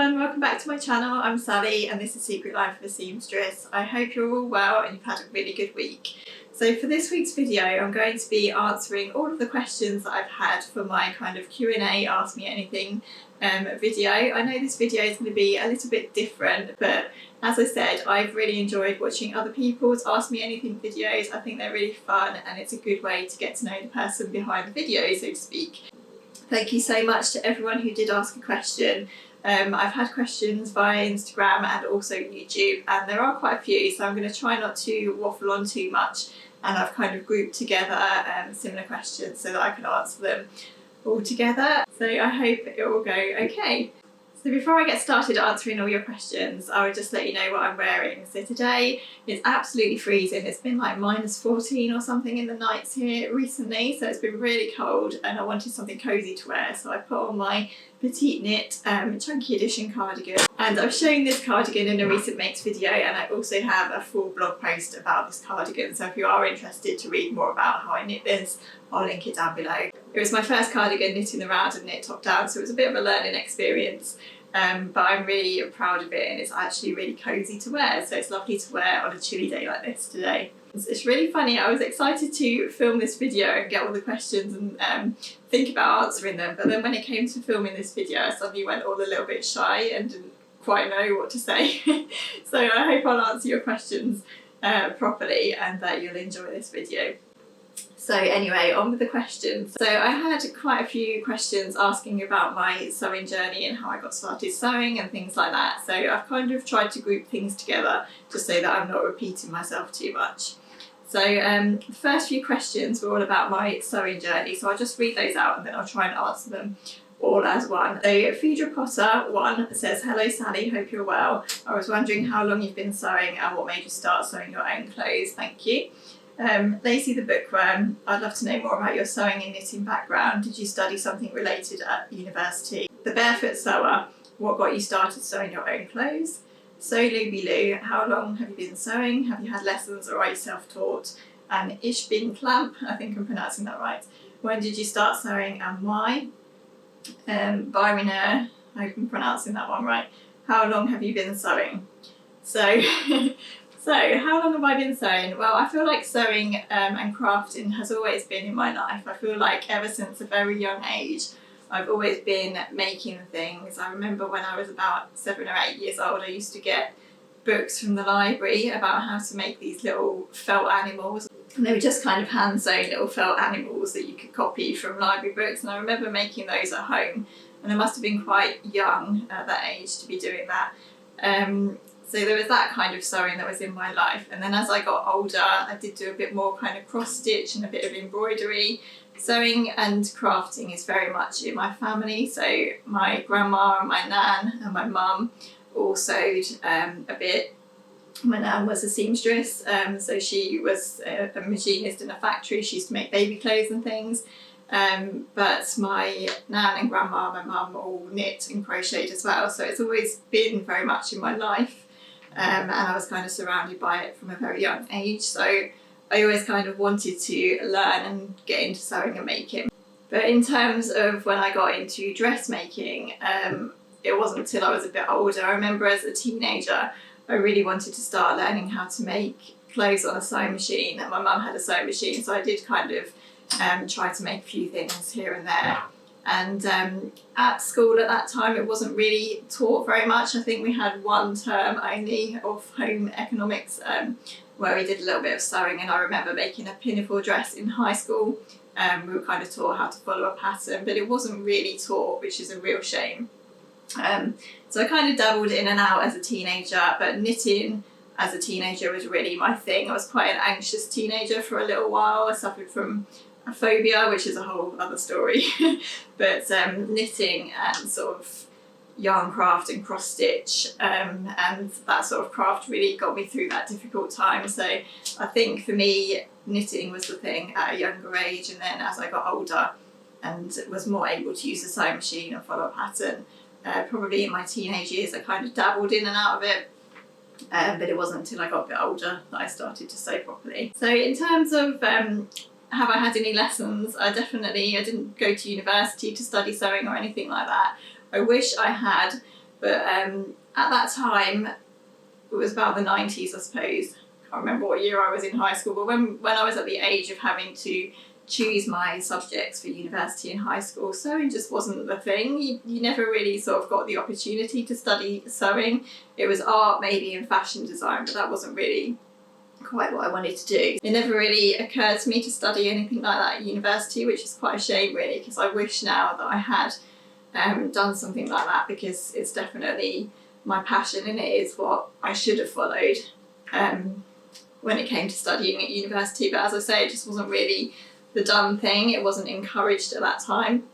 everyone, welcome back to my channel. I'm Sally and this is Secret Life of a Seamstress. I hope you're all well and you've had a really good week. So for this week's video I'm going to be answering all of the questions that I've had for my kind of Q&A Ask Me Anything video. I know this video is going to be a little bit different, but as I said, I've really enjoyed watching other people's Ask Me Anything videos. I think they're really fun and it's a good way to get to know the person behind the video, so to speak. Thank you so much to everyone who did ask a question. I've had questions via Instagram and also YouTube, and there are quite a few, so I'm going to try not to waffle on too much, and I've kind of grouped together similar questions so that I can answer them all together. So I hope it will go okay. So before I get started answering all your questions, I would just let you know what I'm wearing. So today it's absolutely freezing. It's been like -14 or something in the nights here recently, so it's been really cold and I wanted something cosy to wear, so I put on my petite knit chunky edition cardigan. And I've shown this cardigan in a recent makes video, and I also have a full blog post about this cardigan, so if you are interested to read more about how I knit this, I'll link it down below. It was my first cardigan knitting around and knit top down, so it was a bit of a learning experience, but I'm really proud of it and it's actually really cosy to wear, so it's lovely to wear on a chilly day like this today. It's really funny, I was excited to film this video and get all the questions and think about answering them, but then when it came to filming this video I suddenly went all a little bit shy and didn't quite know what to say. So I hope I'll answer your questions properly and that you'll enjoy this video. So anyway, on with the questions. So I had quite a few questions asking about my sewing journey and how I got started sewing and things like that. So I've kind of tried to group things together just so that I'm not repeating myself too much. So the first few questions were all about my sewing journey. So I'll just read those out and then I'll try and answer them all as one. So Phaedra Potter 1 says, "Hello Sally, hope you're well. I was wondering how long you've been sewing and what made you start sewing your own clothes. Thank you." Lacey the Bookworm, "I'd love to know more about your sewing and knitting background. Did you study something related at university?" The Barefoot Sewer, "What got you started sewing your own clothes?" So Luby Lou, "How long have you been sewing? Have you had lessons or are you self-taught?" And Ishbin Clamp, I think I'm pronouncing that right, "When did you start sewing and why?" Byrina, I hope I'm pronouncing that one right, "How long have you been sewing?" So So, how long have I been sewing? Well, I feel like sewing and crafting has always been in my life. I feel like ever since a very young age, I've always been making things. I remember when I was about 7 or 8 years old, I used to get books from the library about how to make these little felt animals. And they were just kind of hand sewn little felt animals that you could copy from library books. And I remember making those at home. And I must have been quite young at that age to be doing that. So there was that kind of sewing that was in my life, and then as I got older I did do a bit more kind of cross stitch and a bit of embroidery. Sewing and crafting is very much in my family, so my grandma and my nan and my mum all sewed a bit. My nan was a seamstress, so she was a machinist in a factory. She used to make baby clothes and things. But my nan and grandma, my mum, all knit and crocheted as well, so it's always been very much in my life. And I was kind of surrounded by it from a very young age, so I always kind of wanted to learn and get into sewing and making. But in terms of when I got into dressmaking, it wasn't until I was a bit older. I remember as a teenager I really wanted to start learning how to make clothes on a sewing machine, and my mum had a sewing machine, so I did kind of try to make a few things here and there. And at school at that time it wasn't really taught very much. I think we had one term only of home economics where we did a little bit of sewing, and I remember making a pinafore dress in high school. We were kind of taught how to follow a pattern, but it wasn't really taught, which is a real shame. So I kind of dabbled in and out as a teenager, but knitting as a teenager was really my thing. I was quite an anxious teenager for a little while. I suffered from a phobia, which is a whole other story. But knitting and sort of yarn craft and cross stitch and that sort of craft really got me through that difficult time. So I think for me knitting was the thing at a younger age, and then as I got older and was more able to use the sewing machine and follow a pattern, probably in my teenage years I kind of dabbled in and out of it. But it wasn't until I got a bit older that I started to sew properly. So in terms of have I had any lessons? I didn't go to university to study sewing or anything like that. I wish I had. But at that time, it was about the 90s, I suppose. I can't remember what year I was in high school, but when I was at the age of having to choose my subjects for university and high school, sewing just wasn't the thing. You never really sort of got the opportunity to study sewing. It was art maybe and fashion design, but that wasn't really quite what I wanted to do. It never really occurred to me to study anything like that at university, which is quite a shame really, because I wish now that I had done something like that, because it's definitely my passion and it is what I should have followed when it came to studying at university. But as I say, it just wasn't really the done thing. It wasn't encouraged at that time.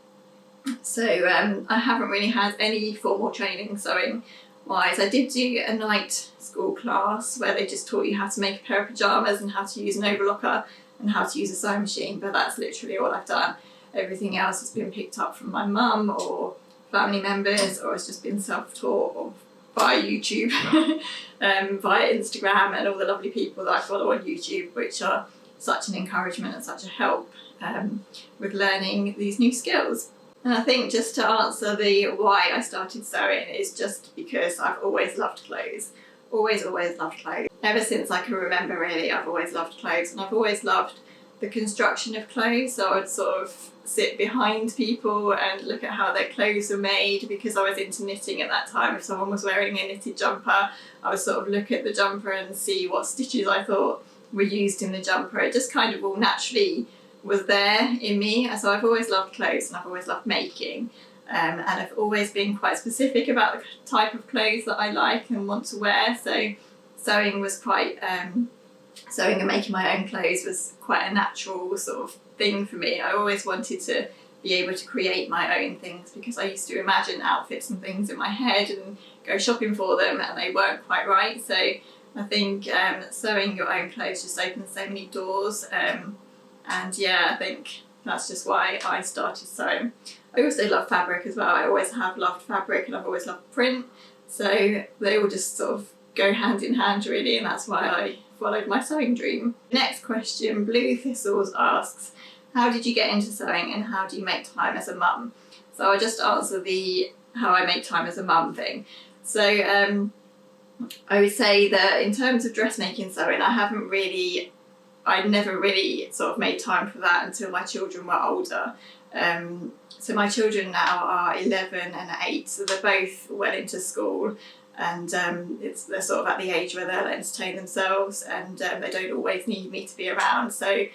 So I haven't really had any formal training sewing wise. I did do a night school class where they just taught you how to make a pair of pyjamas and how to use an overlocker and how to use a sewing machine, but that's literally all I've done. Everything else has been picked up from my mum or family members, or it's just been self-taught or via YouTube, via Instagram and all the lovely people that I follow on YouTube, which are such an encouragement and such a help with learning these new skills. And I think just to answer the why I started sewing is just because I've always loved clothes. Always loved clothes. Ever since I can remember really, I've always loved clothes, and I've always loved the construction of clothes. So I would sort of sit behind people and look at how their clothes were made, because I was into knitting at that time. If someone was wearing a knitted jumper, I would sort of look at the jumper and see what stitches I thought were used in the jumper. It just kind of all naturally was there in me. So I've always loved clothes and I've always loved making, and I've always been quite specific about the type of clothes that I like and want to wear. So sewing was quite sewing and making my own clothes was quite a natural sort of thing for me. I always wanted to be able to create my own things, because I used to imagine outfits and things in my head and go shopping for them, and they weren't quite right. So I think sewing your own clothes just opens so many doors, and yeah, I think that's just why I started sewing. I also love fabric as well. I always have loved fabric, and I've always loved print, so they all just sort of go hand in hand really, and that's why I followed my sewing dream. Next question, Blue Thistles asks, how did you get into sewing and how do you make time as a mum? So I'll just answer the how I make time as a mum thing. So I would say that in terms of dressmaking sewing, I never really sort of made time for that until my children were older. So my children now are 11 and 8, so they're both well into school, and they're sort of at the age where they'll entertain themselves, and they don't always need me to be around. So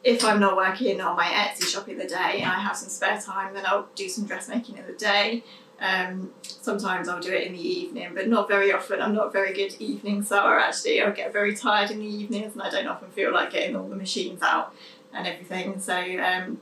if I'm not working on my Etsy shop in the day and I have some spare time, then I'll do some dressmaking in the day. Sometimes I'll do it in the evening, but not very often. I'm not a very good evening sewer actually. I'll get very tired in the evenings and I don't often feel like getting all the machines out and everything. So and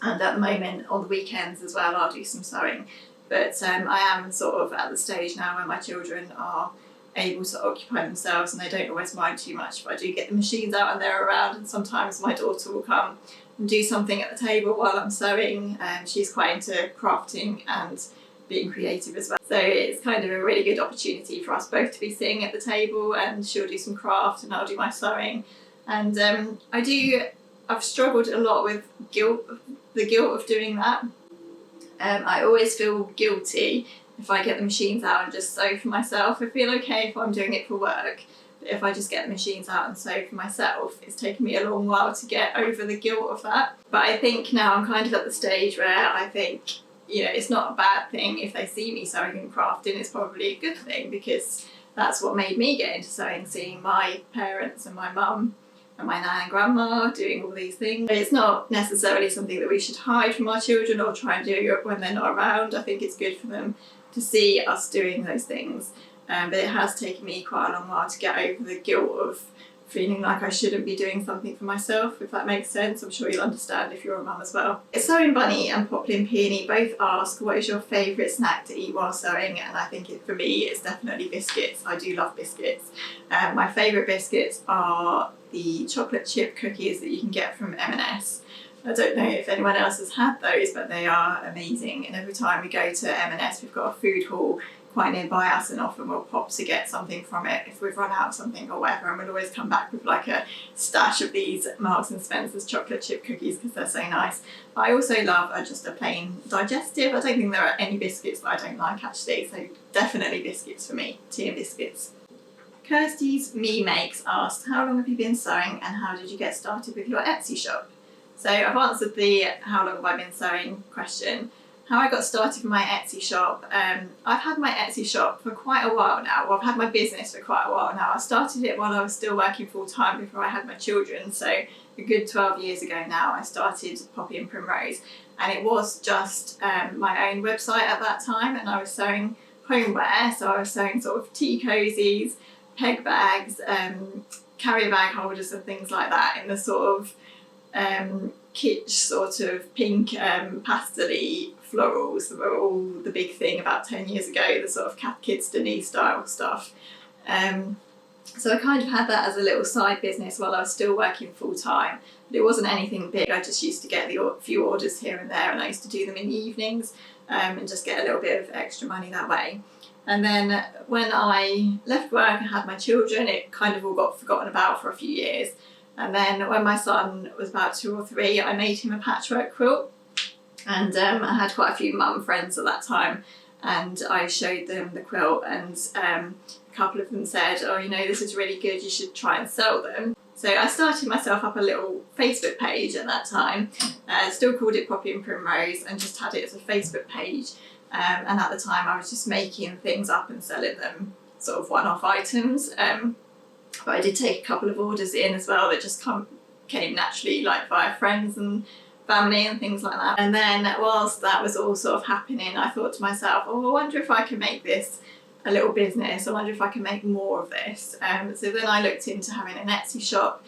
at the moment on the weekends as well I'll do some sewing. But I am sort of at the stage now where my children are able to occupy themselves and they don't always mind too much if I do get the machines out and they're around, and sometimes my daughter will come and do something at the table while I'm sewing. She's quite into crafting and being creative as well. So it's kind of a really good opportunity for us both to be sitting at the table, and she'll do some craft and I'll do my sewing. And I've struggled a lot with the guilt of doing that. I always feel guilty if I get the machines out and just sew for myself. I feel okay if I'm doing it for work, but if I just get the machines out and sew for myself, it's taken me a long while to get over the guilt of that. But I think now I'm kind of at the stage where I think, you know, it's not a bad thing if they see me sewing and crafting. It's probably a good thing, because that's what made me get into sewing, seeing my parents and my mum and my nan and grandma doing all these things. It's not necessarily something that we should hide from our children or try and do when they're not around. I think it's good for them to see us doing those things. But it has taken me quite a long while to get over the guilt of feeling like I shouldn't be doing something for myself, if that makes sense. I'm sure you'll understand if you're a mum as well. Sewing Bunny and Poplin Peony both ask, what is your favourite snack to eat while sewing? And I think for me it's definitely biscuits. I do love biscuits. My favourite biscuits are the chocolate chip cookies that you can get from M&S. I don't know if anyone else has had those, but they are amazing. And every time we go to M&S, we've got a food hall quite nearby us, and often we'll pop to get something from it if we've run out of something or whatever, and we'll always come back with like a stash of these Marks and Spencer's chocolate chip cookies because they're so nice. But I also love just a plain digestive. I don't think there are any biscuits that I don't like actually, so definitely biscuits for me, tea and biscuits. Kirsty's Me Makes asked, how long have you been sewing and how did you get started with your Etsy shop? So I've answered the how long have I been sewing question. How I got started with my Etsy shop, I've had my Etsy shop for quite a while now. Well, I've had my business for quite a while now. I started it while I was still working full time before I had my children, so a good 12 years ago now I started Poppy and Primrose, and it was just my own website at that time, and I was sewing homeware, so I was sewing sort of tea cozies, peg bags, carrier bag holders and things like that in the sort of kitsch sort of pink pastel-y florals that were all the big thing about 10 years ago, the sort of Cat Kids Denise style stuff. So I kind of had that as a little side business while I was still working full time, but it wasn't anything big. I just used to get the few orders here and there, and I used to do them in the evenings and just get a little bit of extra money that way. And then when I left work and had my children, it kind of all got forgotten about for a few years. And then when my son was about 2 or 3, I made him a patchwork quilt. And I had quite a few mum friends at that time, and I showed them the quilt, and a couple of them said, oh, you know, this is really good, you should try and sell them. So I started myself up a little Facebook page at that time, still called it Poppy and Primrose, and just had it as a Facebook page. And at the time I was just making things up and selling them, sort of one-off items. But I did take a couple of orders in as well that just came naturally, like via friends and family and things like that. And then whilst that was all sort of happening, I thought to myself, oh, I wonder if I can make this a little business. I wonder if I can make more of this. So then I looked into having an Etsy shop.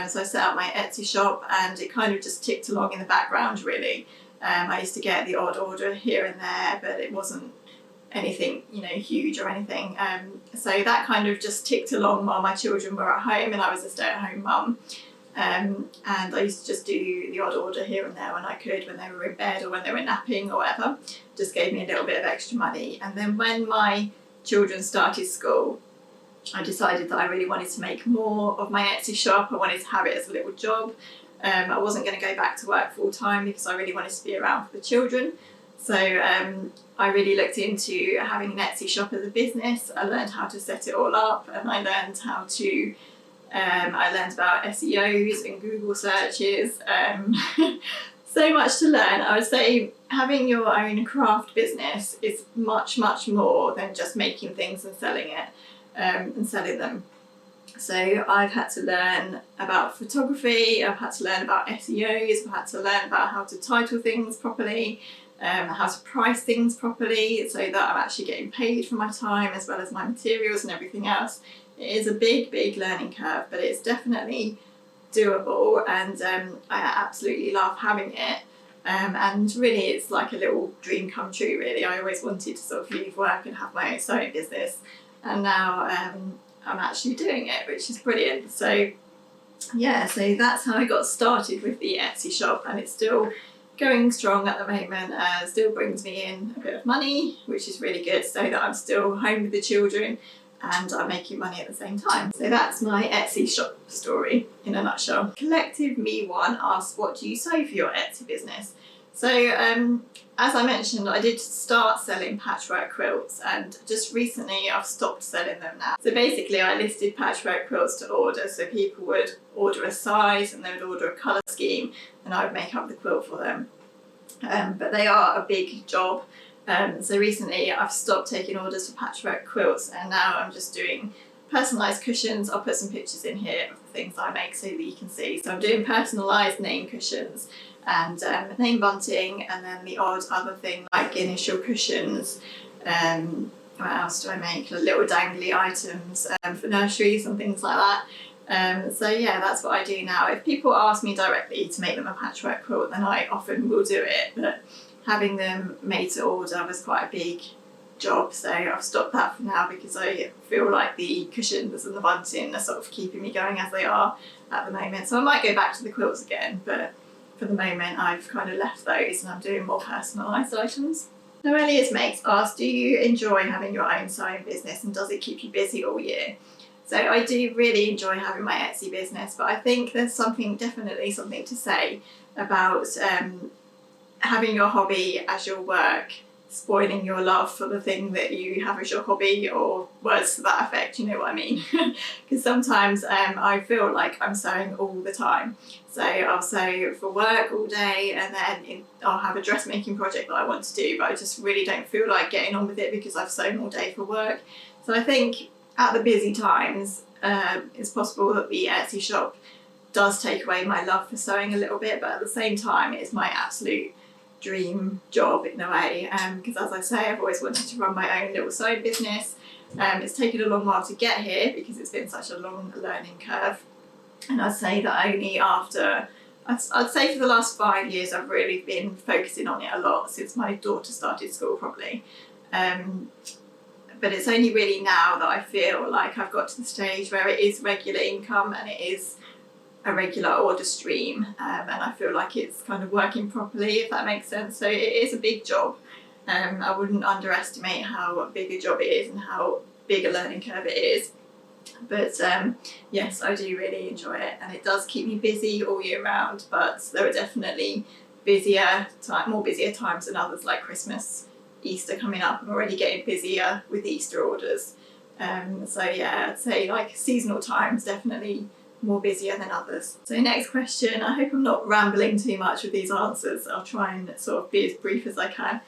So I set up my Etsy shop, and it kind of just ticked along in the background really. I used to get the odd order here and there, but it wasn't anything, you know, huge or anything. So that kind of just ticked along while my children were at home and I was a stay-at-home mum. And I used to just do the odd order here and there when I could, when they were in bed or when they were napping or whatever. Just gave me a little bit of extra money. And then when my children started school, I decided that I really wanted to make more of my Etsy shop. I wanted to have it as a little job. I wasn't going to go back to work full time because I really wanted to be around for the children. So I really looked into having an Etsy shop as a business. I learned how to set it all up, and I learned how to I learned about SEOs and Google searches. So much to learn. I would say having your own craft business is much, much more than just making things and selling it and selling them. So I've had to learn about photography, I've had to learn about SEOs, I've had to learn about how to title things properly, how to price things properly so that I'm actually getting paid for my time as well as my materials and everything else. It is a big, big learning curve, but it's definitely doable, and I absolutely love having it. And really it's like a little dream come true really. I always wanted to sort of leave work and have my own sewing business, and now I'm actually doing it, which is brilliant. So yeah, so that's how I got started with the Etsy shop, and it's still going strong at the moment. Still brings me in a bit of money, which is really good, so that I'm still home with the children and I'm making money at the same time. So that's my Etsy shop story in a nutshell. Collective Me One asks, what do you sew for your Etsy business? So as I mentioned, I did start selling patchwork quilts, and just recently I've stopped selling them now. So basically I listed patchwork quilts to order, so people would order a size and they would order a colour scheme and I would make up the quilt for them. But they are a big job. So recently I've stopped taking orders for patchwork quilts, and now I'm just doing personalised cushions. I'll put some pictures in here of the things I make so that you can see. So I'm doing personalised name cushions and name bunting, and then the odd other thing like initial cushions. What else do I make? Little dangly items for nurseries and things like that. So yeah, that's what I do now. If people ask me directly to make them a patchwork quilt, then I often will do it, but having them made to order was quite a big job, so I've stopped that for now because I feel like the cushions and the bunting are sort of keeping me going as they are at the moment. So I might go back to the quilts again, but for the moment I've kind of left those and I'm doing more personalised items. Noelia's Makes asks, do you enjoy having your own sewing business and does it keep you busy all year? So I do really enjoy having my Etsy business, but I think there's definitely something to say about having your hobby as your work spoiling your love for the thing that you have as your hobby, or words to that effect, you know what I mean? Because sometimes I feel like I'm sewing all the time. So I'll sew for work all day, and then I'll have a dressmaking project that I want to do, but I just really don't feel like getting on with it because I've sewn all day for work. So I think at the busy times, it's possible that the Etsy shop does take away my love for sewing a little bit, but at the same time, it's my absolute dream job in a way, because as I say, I've always wanted to run my own little sewing business. It's taken a long while to get here because it's been such a long learning curve, and I'd say that only after, I'd say for the last 5 years I've really been focusing on it a lot, since my daughter started school probably. But it's only really now that I feel like I've got to the stage where it is regular income and it is a regular order stream, and I feel like it's kind of working properly, if that makes sense. So it is a big job. I wouldn't underestimate how big a job it is and how big a learning curve it is. But yes, I do really enjoy it, and it does keep me busy all year round, but there are definitely more busier times than others, like Christmas, Easter coming up. I'm already getting busier with Easter orders. So yeah, I'd say like seasonal times definitely more busier than others. So next question, I hope I'm not rambling too much with these answers. I'll try and sort of be as brief as I can.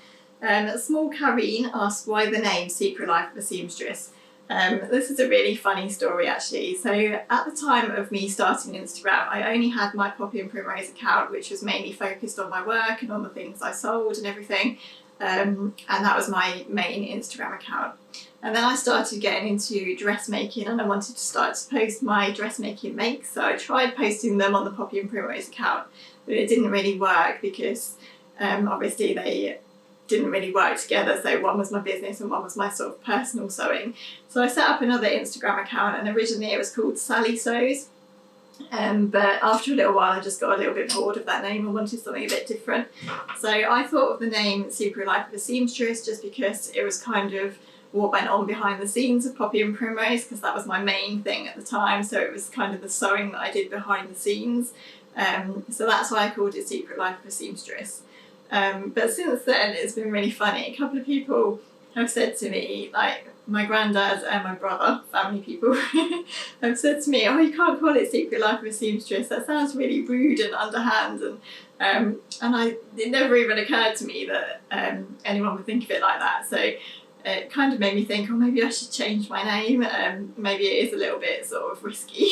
Small Karine asks why the name Secret Life of a Seamstress. This is a really funny story actually. So at the time of me starting Instagram, I only had my Poppy and Primrose account, which was mainly focused on my work and on the things I sold and everything. And that was my main Instagram account. And then I started getting into dressmaking, and I wanted to start to post my dressmaking makes. So I tried posting them on the Poppy and Primrose account, but it didn't really work because obviously they didn't really work together. So one was my business and one was my sort of personal sewing. So I set up another Instagram account, and originally it was called Sally Sews. But after a little while I just got a little bit bored of that name and wanted something a bit different. So I thought of the name Secret Life of a Seamstress just because it was kind of what went on behind the scenes of Poppy and Primrose, because that was my main thing at the time. So it was kind of the sewing that I did behind the scenes. So that's why I called it Secret Life of a Seamstress. But since then it's been really funny. A couple of people have said to me, like my granddad and my brother, family people, have said to me, oh, you can't call it Secret Life of a Seamstress, that sounds really rude and underhand. And it never even occurred to me that anyone would think of it like that. So it kind of made me think, oh, maybe I should change my name. Maybe it is a little bit sort of risky.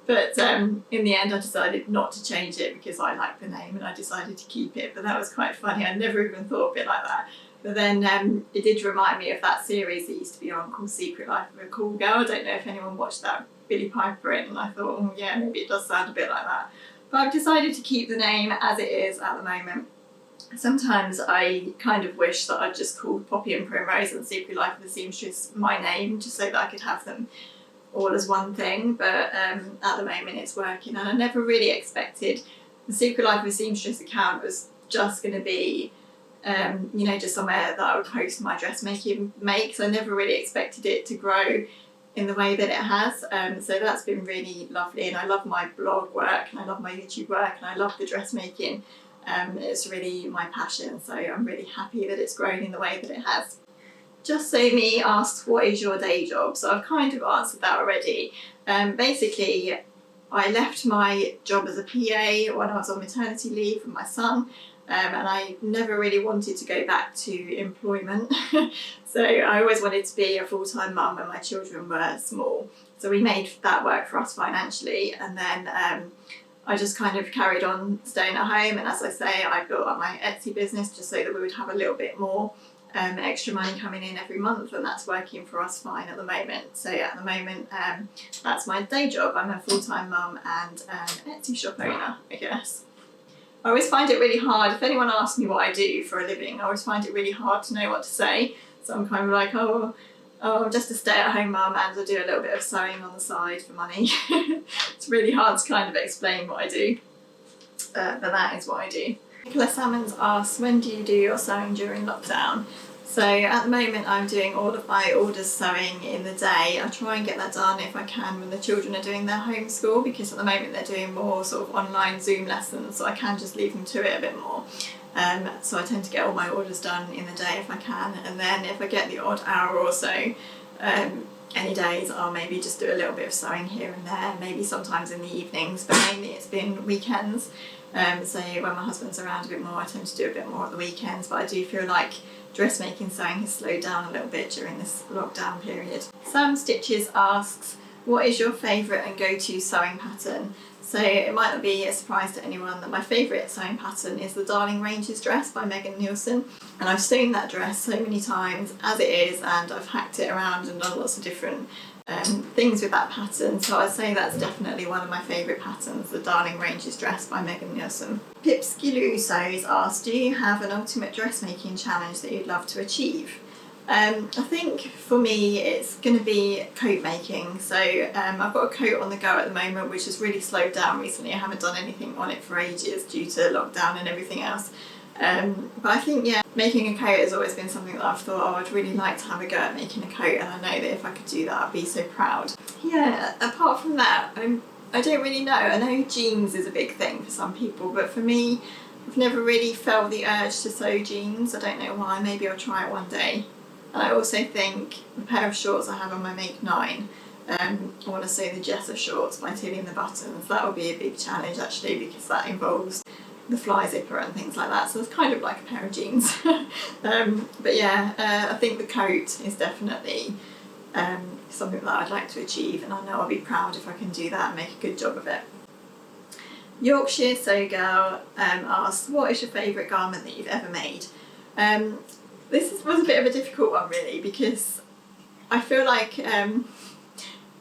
But in the end I decided not to change it because I like the name, and I decided to keep it. But that was quite funny. I never even thought of it like that. But then it did remind me of that series that used to be on called Secret Life of a Cool Girl. I don't know if anyone watched that, Billie Piper in, and I thought, oh yeah, maybe it does sound a bit like that. But I've decided to keep the name as it is at the moment. Sometimes I kind of wish that I'd just called Poppy and Primrose and Secret Life of the Seamstress my name, just so that I could have them all as one thing. But at the moment it's working, and I never really expected the Secret Life of a Seamstress account was just going to be just somewhere that I would post my dressmaking makes. I never really expected it to grow in the way that it has. So that's been really lovely, and I love my blog work and I love my YouTube work and I love the dressmaking. It's really my passion, so I'm really happy that it's grown in the way that it has. Just So Me asks, what is your day job? So I've kind of answered that already. Basically, I left my job as a PA when I was on maternity leave from my son, and I never really wanted to go back to employment. So I always wanted to be a full-time mum when my children were small. So we made that work for us financially, and then I just kind of carried on staying at home, and as I say, I built up my Etsy business just so that we would have a little bit more extra money coming in every month, and that's working for us fine at the moment. So at the moment, that's my day job. I'm a full-time mum and Etsy shop owner, I guess. I always find it really hard, if anyone asks me what I do for a living, I always find it really hard to know what to say. So I'm kind of like, oh, I'm just a stay-at-home mum and I do a little bit of sewing on the side for money. It's really hard to kind of explain what I do, but that is what I do. Nicola Salmons asks, when do you do your sewing during lockdown? So at the moment I'm doing all of my orders sewing in the day. I try and get that done if I can when the children are doing their homeschool, because at the moment they're doing more sort of online Zoom lessons, so I can just leave them to it a bit more. So I tend to get all my orders done in the day if I can, and then if I get the odd hour or so, any days I'll maybe just do a little bit of sewing here and there, maybe sometimes in the evenings, but mainly it's been weekends. So when my husband's around a bit more I tend to do a bit more at the weekends, but I do feel like dressmaking sewing has slowed down a little bit during this lockdown period. Sam Stitches asks, what is your favourite and go-to sewing pattern? So it might not be a surprise to anyone that my favourite sewing pattern is the Darling Ranges dress by Megan Nielsen, and I've sewn that dress so many times as it is, and I've hacked it around and done lots of different things with that pattern, so I'd say that's definitely one of my favourite patterns, the Darling Ranges dress by Megan Nielsen. Pipskiloo Sews asks, do you have an ultimate dressmaking challenge that you'd love to achieve? I think for me it's going to be coat making. So I've got a coat on the go at the moment which has really slowed down recently. I haven't done anything on it for ages due to lockdown and everything else. But I think, yeah, making a coat has always been something that I've thought, oh, I'd really like to have a go at making a coat, and I know that if I could do that I'd be so proud. Yeah, apart from that, I don't really know. I know jeans is a big thing for some people, but for me, I've never really felt the urge to sew jeans. I don't know why, maybe I'll try it one day. And I also think the pair of shorts I have on my Make 9, I want to sew the Jessa shorts by tilling the buttons. That would be a big challenge actually, because that involves the fly zipper and things like that, so it's kind of like a pair of jeans. But yeah, I think the coat is definitely something that I'd like to achieve, and I know I'll be proud if I can do that and make a good job of it. Yorkshire Sew Girl asks, what is your favourite garment that you've ever made? This was a bit of a difficult one really, because I feel like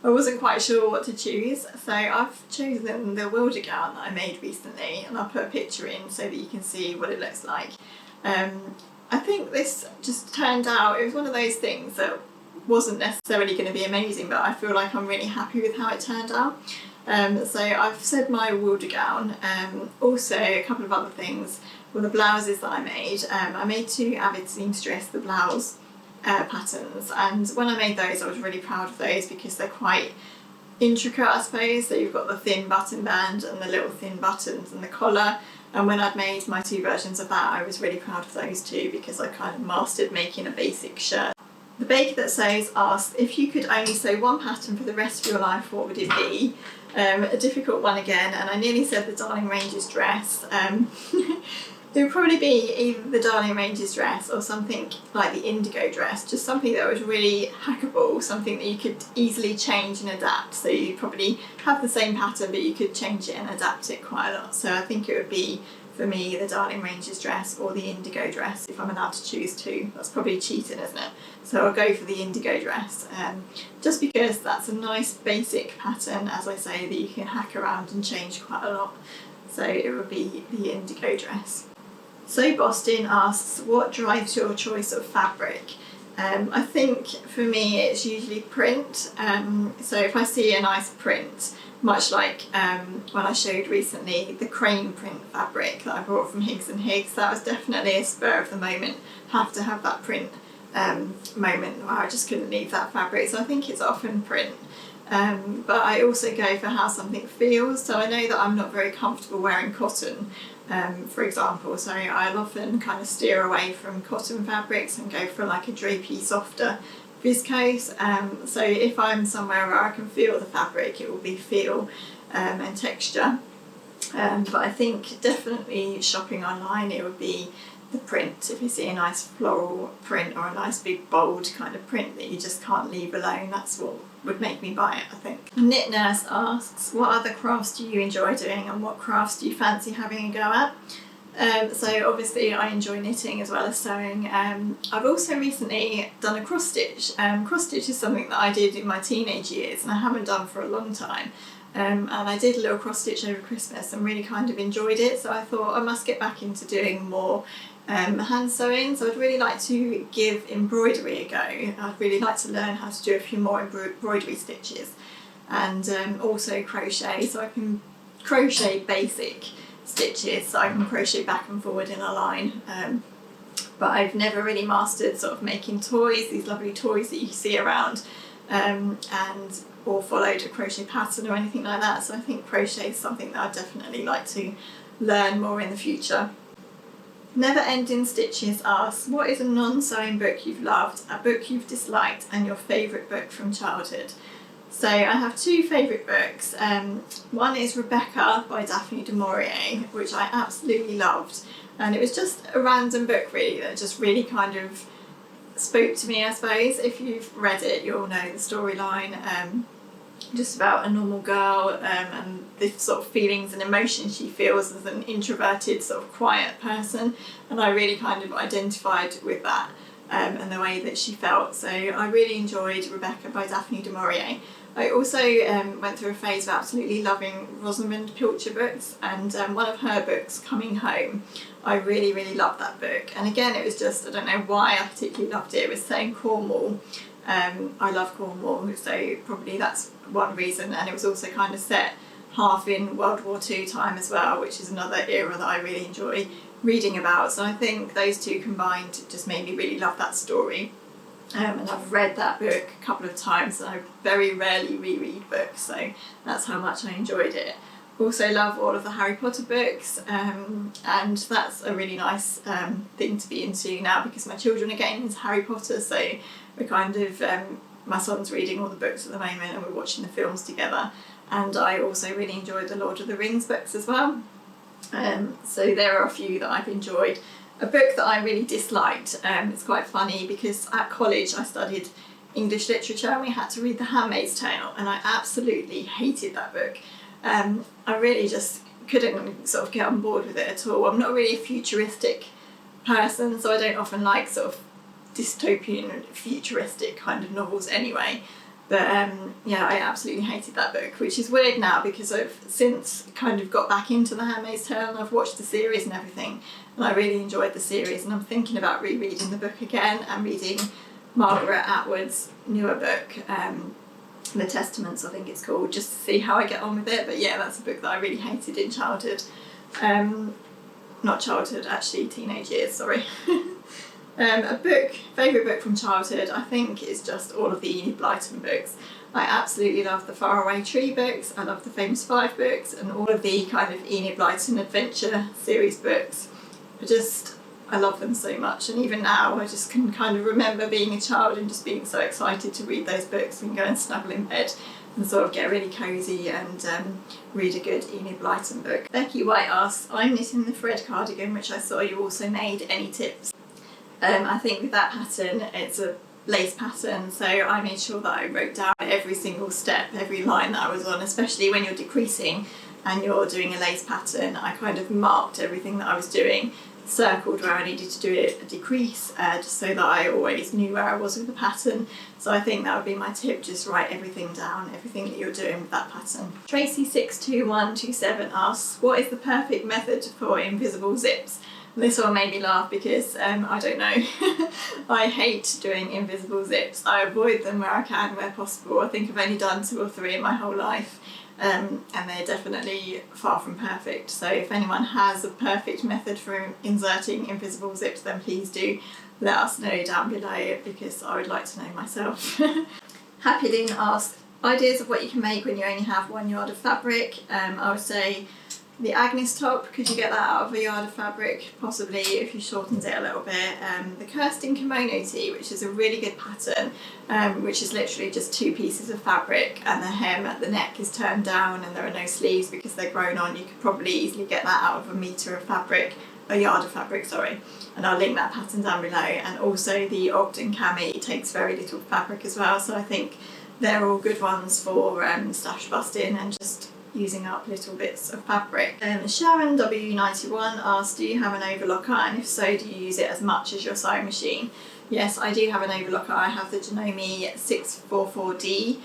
I wasn't quite sure what to choose, so I've chosen the Wilder gown that I made recently, and I'll put a picture in so that you can see what it looks like. I think this just turned out, it was one of those things that wasn't necessarily going to be amazing, but I feel like I'm really happy with how it turned out. So I've said my Wilder gown, also a couple of other things were the blouses that I made 2 avid seamstress the blouse patterns, and when I made those I was really proud of those because they're quite intricate, I suppose. So you've got the thin button band and the little thin buttons and the collar, and when I'd made my 2 versions of that I was really proud of those too, because I kind of mastered making a basic shirt. The Baker That Sews asks, if you could only sew one pattern for the rest of your life, what would it be? A difficult one again, and I nearly said the Darling Ranges dress. It would probably be either the Darling Ranges dress or something like the Indigo dress, just something that was really hackable, something that you could easily change and adapt. So you probably have the same pattern but you could change it and adapt it quite a lot. So I think it would be, for me, the Darling Ranges dress or the Indigo dress if I'm allowed to choose 2. That's probably cheating, isn't it? So I'll go for the Indigo dress, just because that's a nice basic pattern, as I say, that you can hack around and change quite a lot. So it would be the Indigo dress. So Boston asks, what drives your choice of fabric? I think for me it's usually print. So if I see a nice print, much like when I showed recently the crane print fabric that I brought from Higgs and Higgs, that was definitely a spur of the moment, have to have that print moment where I just couldn't leave that fabric. So I think it's often print. But I also go for how something feels. So I know that I'm not very comfortable wearing cotton, for example, so I'll often kind of steer away from cotton fabrics and go for like a drapey, softer viscose. So if I'm somewhere where I can feel the fabric, it will be feel and texture. But I think definitely shopping online, it would be the print. If you see a nice floral print or a nice big bold kind of print that you just can't leave alone, that's what would make me buy it, I think. Knit Nurse asks, what other crafts do you enjoy doing and what crafts do you fancy having a go at? So obviously I enjoy knitting as well as sewing. I've also recently done a cross stitch. Cross stitch is something that I did in my teenage years and I haven't done for a long time. And I did a little cross stitch over Christmas and really kind of enjoyed it, so I thought I must get back into doing more hand sewing. So I'd really like to give embroidery a go. I'd really like to learn how to do a few more embroidery stitches, and also crochet, so I can crochet basic stitches, so I can crochet back and forward in a line. But I've never really mastered sort of making toys, these lovely toys that you see around, or followed a crochet pattern or anything like that. So I think crochet is something that I'd definitely like to learn more in the future. Never Ending Stitches asks, what is a non-sewing book you've loved, a book you've disliked, and your favourite book from childhood? So I have two favourite books. One is Rebecca by Daphne du Maurier, which I absolutely loved. And it was just a random book really that just really kind of spoke to me, I suppose. If you've read it, you'll know the storyline. Just about a normal girl and the sort of feelings and emotions she feels as an introverted, sort of quiet person. And I really kind of identified with that and the way that she felt. So I really enjoyed Rebecca by Daphne du Maurier. I also went through a phase of absolutely loving Rosamund Pilcher books, and one of her books, Coming Home, I really, really loved that book. And again, it was just, I don't know why I particularly loved it. It was set in Cornwall. I love Cornwall, so probably that's one reason. And it was also kind of set half in World War II time as well, which is another era that I really enjoy reading about. So I think those two combined just made me really love that story. And I've read that book a couple of times, and I very rarely reread books, so that's how much I enjoyed it. Also love all of the Harry Potter books, and that's a really nice thing to be into now because my children are getting into Harry Potter, so we're kind of, my son's reading all the books at the moment and we're watching the films together. And I also really enjoyed the Lord of the Rings books as well. So there are a few that I've enjoyed. A book that I really disliked, it's quite funny because at college I studied English literature and we had to read The Handmaid's Tale, and I absolutely hated that book. I really just couldn't sort of get on board with it at all. I'm not really a futuristic person, so I don't often like sort of dystopian futuristic kind of novels anyway. But yeah, I absolutely hated that book, which is weird now because I've since kind of got back into The Handmaid's Tale and I've watched the series and everything, and I really enjoyed the series, and I'm thinking about rereading the book again and reading Margaret Atwood's newer book, The Testaments I think it's called, just to see how I get on with it. But yeah, that's a book that I really hated in childhood. Not childhood, actually teenage years, sorry. Favourite book from childhood, I think is just all of the Enid Blyton books. I absolutely love the Faraway Tree books, I love the Famous Five books, and all of the kind of Enid Blyton adventure series books. I love them so much, and even now I just can kind of remember being a child and just being so excited to read those books and go and snuggle in bed and sort of get really cosy and read a good Enid Blyton book. Becky White asks, I'm knitting the thread cardigan which I saw you also made, any tips? I think with that pattern it's a lace pattern, so I made sure that I wrote down every single step, every line that I was on, especially when you're decreasing and you're doing a lace pattern. I kind of marked everything that I was doing, circled where I needed to do a decrease, just so that I always knew where I was with the pattern. So I think that would be my tip, just write everything down, everything that you're doing with that pattern. Tracy62127 asks, what is the perfect method for invisible zips? This one made me laugh because I don't know, I hate doing invisible zips. I avoid them where I can, where possible. I think I've only done 2 or 3 in my whole life, and they're definitely far from perfect. So if anyone has a perfect method for inserting invisible zips, then please do let us know down below because I would like to know myself. Happy Lynn asks, ideas of what you can make when you only have 1 yard of fabric. I would say the Agnes top, could you get that out of a yard of fabric? Possibly, if you shortened it a little bit. The Kirsten kimono tee, which is a really good pattern, which is literally just 2 pieces of fabric and the hem at the neck is turned down and there are no sleeves because they're grown on. You could probably easily get that out of a yard of fabric, sorry. And I'll link that pattern down below. And also the Ogden cami takes very little fabric as well, so I think they're all good ones for stash busting and just using up little bits of fabric. Sharon W91 asks, do you have an overlocker, and if so, do you use it as much as your sewing machine? Yes, I do have an overlocker. I have the Janome 644D,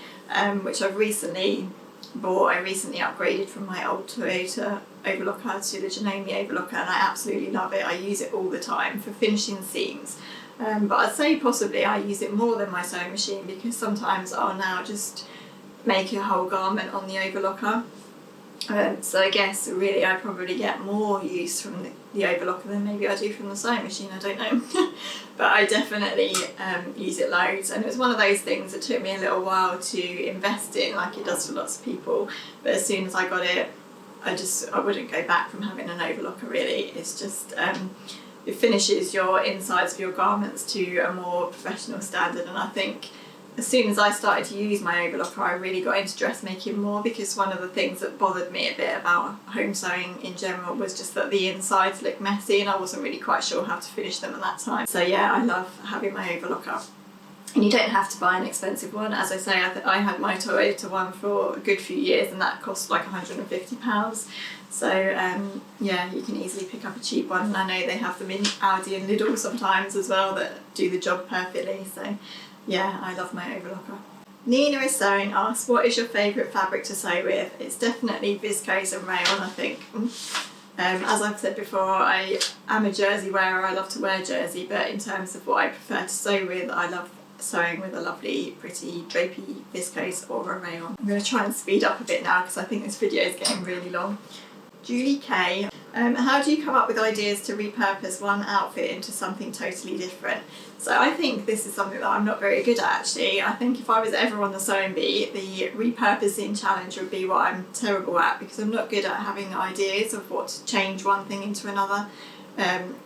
which I've recently bought. I recently upgraded from my old Toyota overlocker to the Janome overlocker, and I absolutely love it. I use it all the time for finishing seams. But I'd say possibly I use it more than my sewing machine because sometimes I'll now just make a whole garment on the overlocker. So I guess really I probably get more use from the overlocker than maybe I do from the sewing machine, I don't know. But I definitely use it loads, and it was one of those things that took me a little while to invest in, like it does for lots of people, but as soon as I got it, I wouldn't go back from having an overlocker really. It's just it finishes your insides of your garments to a more professional standard, and I think as soon as I started to use my overlocker, I really got into dressmaking more, because one of the things that bothered me a bit about home sewing in general was just that the insides looked messy and I wasn't really quite sure how to finish them at that time. So yeah, I love having my overlocker. And you don't have to buy an expensive one. As I say, I had my Toyota one for a good few years and that cost like £150. So yeah, you can easily pick up a cheap one, and I know they have them in Aldi and Lidl sometimes as well that do the job perfectly. So yeah, I love my overlocker. Nina is sewing asks, what is your favourite fabric to sew with? It's definitely viscose and rayon, I think. As I've said before, I am a jersey wearer, I love to wear jersey, but in terms of what I prefer to sew with, I love sewing with a lovely, pretty, drapey viscose or a rayon. I'm going to try and speed up a bit now because I think this video is getting really long. Julie K. How do you come up with ideas to repurpose one outfit into something totally different? So I think this is something that I'm not very good at actually. I think if I was ever on the sewing bee, the repurposing challenge would be what I'm terrible at, because I'm not good at having ideas of what to change one thing into another.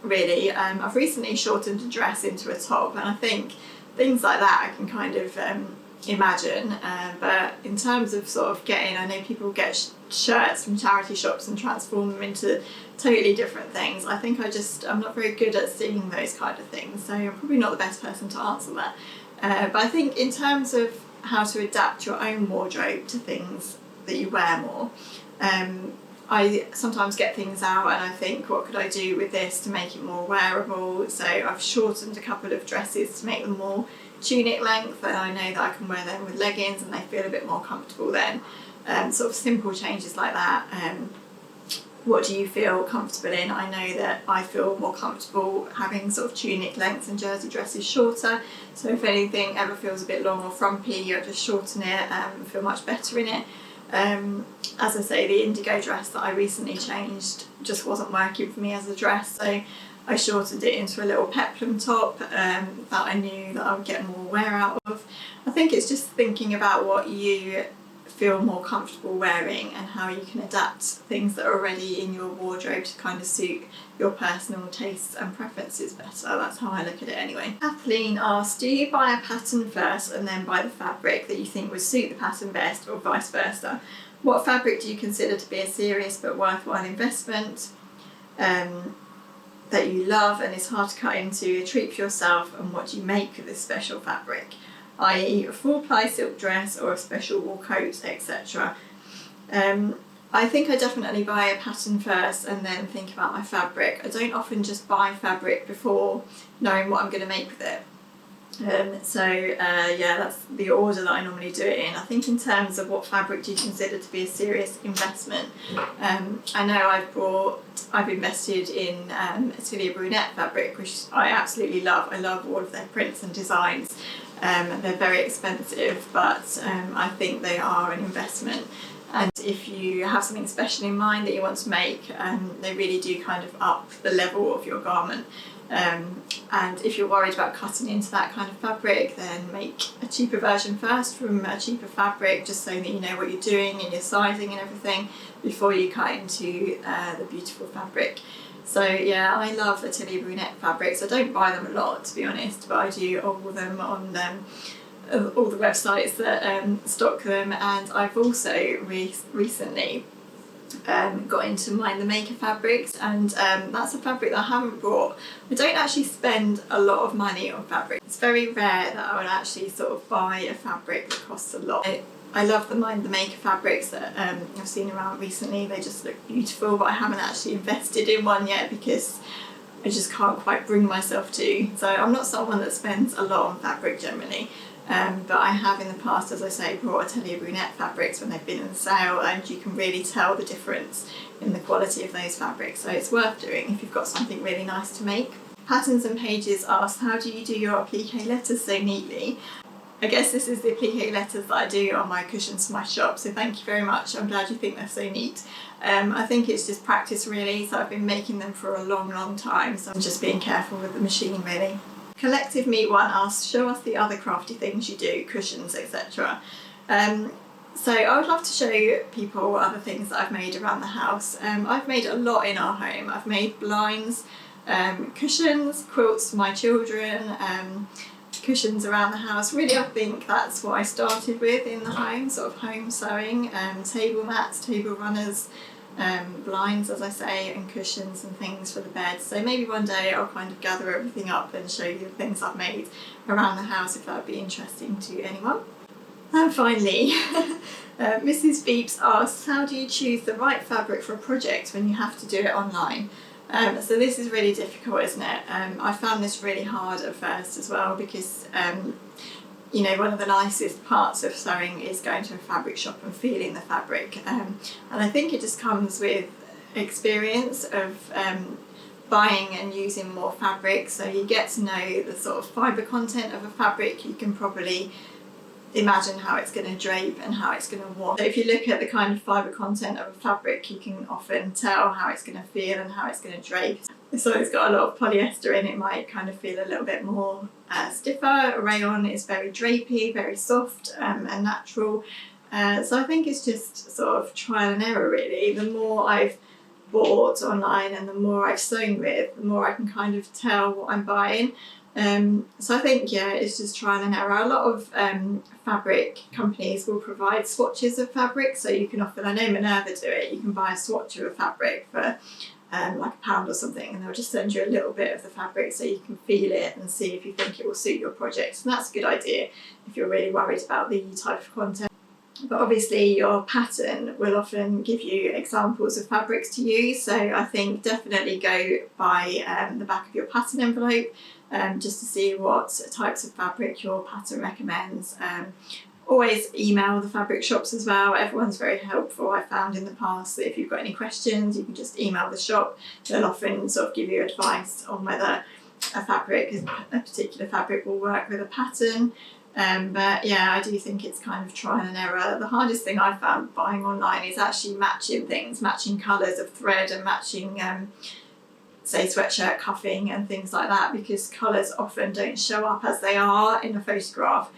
Really, I've recently shortened a dress into a top, and I think things like that I can kind of imagine, but in terms of sort of I know people get shirts from charity shops and transform them into totally different things. I think I'm not very good at seeing those kind of things, so I'm probably not the best person to answer that. But I think in terms of how to adapt your own wardrobe to things that you wear more, I sometimes get things out and I think, what could I do with this to make it more wearable? So I've shortened a couple of dresses to make them more tunic length, and I know that I can wear them with leggings and they feel a bit more comfortable then. Sort of simple changes like that. What do you feel comfortable in? I know that I feel more comfortable having sort of tunic lengths and jersey dresses shorter, so if anything ever feels a bit long or frumpy, I'll just shorten it and feel much better in it. As I say, the indigo dress that I recently changed just wasn't working for me as a dress, so I shortened it into a little peplum top that I knew that I would get more wear out of. I think it's just thinking about what you feel more comfortable wearing and how you can adapt things that are already in your wardrobe to kind of suit your personal tastes and preferences better. That's how I look at it anyway. Kathleen asks, do you buy a pattern first and then buy the fabric that you think would suit the pattern best, or vice versa? What fabric do you consider to be a serious but worthwhile investment that you love and is hard to cut into, a treat for yourself, and what do you make of this special fabric, i.e. a full ply silk dress or a special wool coat, etc. I think I definitely buy a pattern first and then think about my fabric. I don't often just buy fabric before knowing what I'm going to make with it. Yeah, that's the order that I normally do it in. I think in terms of what fabric do you consider to be a serious investment, I know I've invested in Atelier Brunette fabric, which I absolutely love. I love all of their prints and designs. They're very expensive, but I think they are an investment. And if you have something special in mind that you want to make, they really do kind of up the level of your garment. And if you're worried about cutting into that kind of fabric, then make a cheaper version first from a cheaper fabric, just so that you know what you're doing and your sizing and everything before you cut into the beautiful fabric. So yeah, I love Atelier Brunette fabrics. I don't buy them a lot, to be honest, but I do order them on all the websites that stock them. And I've also recently got into Mind the Maker fabrics, and that's a fabric that I haven't bought. I don't actually spend a lot of money on fabric. It's very rare that I would actually sort of buy a fabric that costs a lot. I love the Mind the Maker fabrics that I've seen around recently. They just look beautiful, but I haven't actually invested in one yet because I just can't quite bring myself to. So I'm not someone that spends a lot on fabric generally. But I have in the past, as I say, brought Atelier Brunette fabrics when they've been in sale, and you can really tell the difference in the quality of those fabrics, so it's worth doing if you've got something really nice to make. Patterns and Pages asks, how do you do your appliqué letters so neatly? I guess this is the applique letters that I do on my cushions for my shop, so thank you very much. I'm glad you think they're so neat. I think it's just practice really, so I've been making them for a long time, so I'm just being careful with the machine really. Collective Meat One asks, show us the other crafty things you do, cushions, etc. So I would love to show people other things that I've made around the house. I've made a lot in our home. I've made blinds, cushions, quilts for my children, cushions around the house. Really, I think that's what I started with in the home, sort of home sewing, table mats, table runners, blinds, as I say, and cushions and things for the bed. So maybe one day I'll kind of gather everything up and show you the things I've made around the house, if that would be interesting to anyone. And finally, Mrs. Beeps asks, how do you choose the right fabric for a project when you have to do it online? So this is really difficult, isn't it? I found this really hard at first as well, because you know, one of the nicest parts of sewing is going to a fabric shop and feeling the fabric, and I think it just comes with experience of buying and using more fabric. So you get to know the sort of fibre content of a fabric. You can probably imagine how it's going to drape and how it's going to warm. So if you look at the kind of fibre content of a fabric, you can often tell how it's going to feel and how it's going to drape. So it's got a lot of polyester in, it might kind of feel a little bit more stiffer. Rayon is very drapey, very soft and natural. So I think it's just sort of trial and error really. The more I've bought online and the more I've sewn with, the more I can kind of tell what I'm buying. So I think, yeah, it's just trial and error. A lot of fabric companies will provide swatches of fabric, so you can often, I know Minerva do it, you can buy a swatch of a fabric for like £1 or something, and they'll just send you a little bit of the fabric so you can feel it and see if you think it will suit your project. And that's a good idea if you're really worried about the type of content. But obviously your pattern will often give you examples of fabrics to use, so I think definitely go by the back of your pattern envelope just to see what types of fabric your pattern recommends. Always email the fabric shops as well. Everyone's very helpful. I found in the past that if you've got any questions, you can just email the shop. They'll often sort of give you advice on whether a particular fabric will work with a pattern. But yeah, I do think it's kind of trial and error. The hardest thing I found buying online is actually matching things, matching colours of thread and matching say sweatshirt cuffing and things like that, because colours often don't show up as they are in a photograph.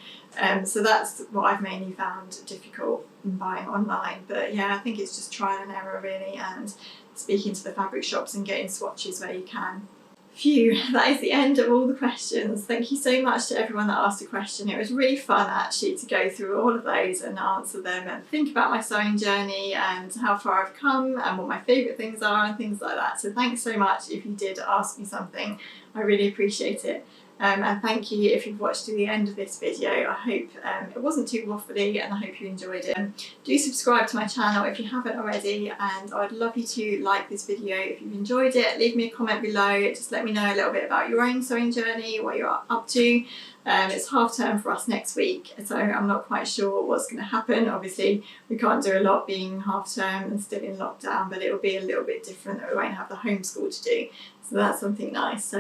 So that's what I've mainly found difficult in buying online. But yeah, I think it's just trial and error really, and speaking to the fabric shops and getting swatches where you can. Phew, that is the end of all the questions. Thank you so much to everyone that asked a question. It was really fun actually to go through all of those and answer them and think about my sewing journey and how far I've come and what my favourite things are and things like that. So thanks so much if you did ask me something. I really appreciate it. And thank you if you've watched to the end of this video. I hope it wasn't too waffly and I hope you enjoyed it. Do subscribe to my channel if you haven't already, and I'd love you to like this video if you've enjoyed it. Leave me a comment below, just let me know a little bit about your own sewing journey, what you're up to. It's half term for us next week, so I'm not quite sure what's going to happen. Obviously we can't do a lot being half term and still in lockdown, but it will be a little bit different that we won't have the homeschool to do. So that's something nice. So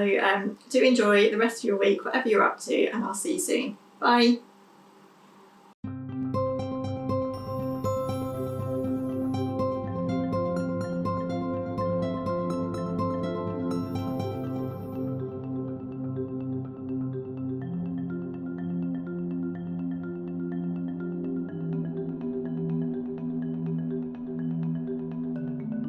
do enjoy the rest of your week, whatever you're up to, and I'll see you soon. Bye.